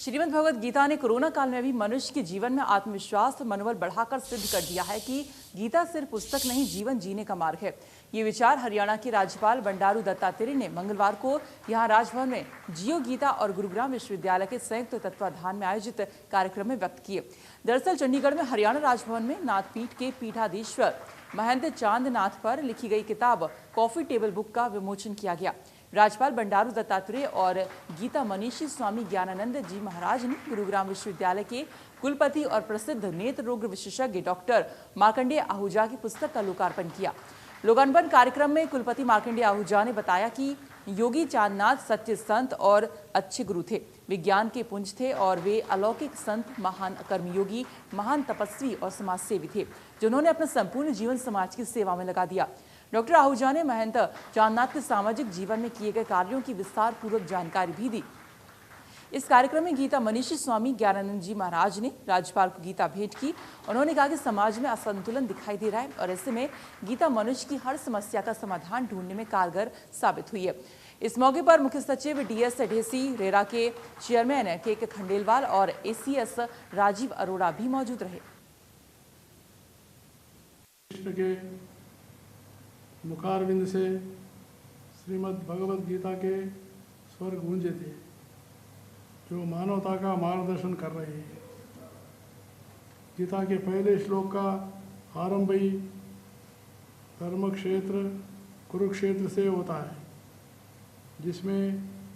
श्रीमद् भगवद गीता ने कोरोना काल में भी मनुष्य के जीवन में आत्मविश्वास और मनोबल बढ़ाकर सिद्ध कर दिया है कि गीता सिर्फ पुस्तक नहीं, जीवन जीने का मार्ग है। ये विचार हरियाणा के राज्यपाल बंडारू दत्तात्रेय ने मंगलवार को यहां राजभवन में जियो गीता और गुरुग्राम विश्वविद्यालय के संयुक्त तत्वाधान में आयोजित कार्यक्रम में व्यक्त किए। दरअसल चंडीगढ़ में हरियाणा राजभवन में नाथपीठ के पीठाधीश्वर महंत चांद नाथ पर लिखी गई किताब कॉफी टेबल बुक का विमोचन किया गया। राज्यपाल बंडारू दत्तात्रेय और गीता मनीषी स्वामी ज्ञानानंद जी महाराज ने गुरुग्राम विश्वविद्यालय के कुलपति और प्रसिद्ध नेत्र रोग विशेषज्ञ डॉक्टर मार्कंडेय आहूजा की पुस्तक का लोकार्पण किया। लोकार्पण कार्यक्रम में कुलपति मार्कंडेय आहूजा ने बताया कि योगी चांदनाथ सच्चे संत और अच्छे गुरु थे, विज्ञान के पुंज थे और वे अलौकिक संत, महान कर्मयोगी, महान तपस्वी और समाजसेवी थे, जिन्होंने अपना संपूर्ण जीवन समाज की सेवा में लगा दिया। डॉक्टर आहूजा ने महंत चांदनाथ के सामाजिक जीवन में किए गए कार्यों की विस्तार पूर्वक जानकारी भी दी। इस कार्यक्रम में गीता मनीषी स्वामी ज्ञानानंद जी महाराज ने राज्यपाल को गीता भेंट की। उन्होंने कहा कि समाज में असंतुलन दिखाई दे रहा है और ऐसे में गीता मनुष्य की हर समस्या का समाधान ढूंढने में कारगर साबित हुई है। इस मौके पर मुख्य सचिव DS ढेसी, रेरा के चेयरमैन KK खंडेलवाल और ACS राजीव अरोड़ा भी मौजूद रहे। मुखारविंद से श्रीमद् भगवद गीता के स्वर गूंजे थे, जो मानवता का मार्गदर्शन कर रहे हैं। गीता के पहले श्लोक का आरंभ ही धर्म क्षेत्र कुरुक्षेत्र से होता है, जिसमें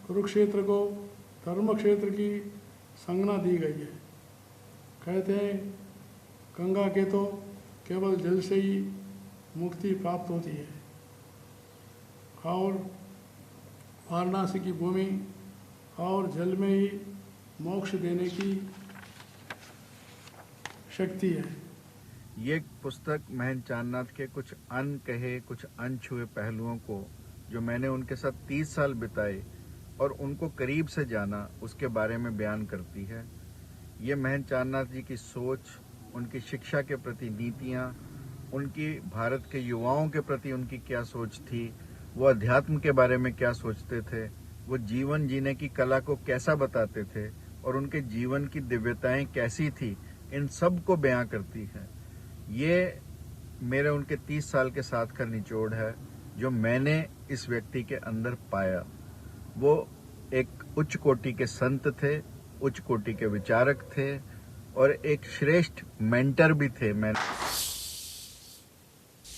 कुरुक्षेत्र को धर्म क्षेत्र की संज्ञा दी गई है। कहते हैं गंगा के तो केवल जल से ही मुक्ति प्राप्त होती है और वाराणसी की भूमि और जल में ही मोक्ष देने की शक्ति है। ये पुस्तक महंत चांदनाथ के कुछ अनकहे, कुछ अनछुए पहलुओं को, जो मैंने उनके साथ 30 साल बिताए और उनको करीब से जाना, उसके बारे में बयान करती है। ये महंत चांदनाथ जी की सोच, उनकी शिक्षा के प्रति नीतियाँ, उनकी भारत के युवाओं के प्रति उनकी क्या सोच थी, वो अध्यात्म के बारे में क्या सोचते थे, वो जीवन जीने की कला को कैसा बताते थे और उनके जीवन की दिव्यताएं कैसी थी, इन सब को बयां करती है। ये मेरे उनके 30 साल के साथ का निचोड़ है, जो मैंने इस व्यक्ति के अंदर पाया। वो एक उच्च कोटि के संत थे, उच्च कोटि के विचारक थे और एक श्रेष्ठ मेंटर भी थे। मैं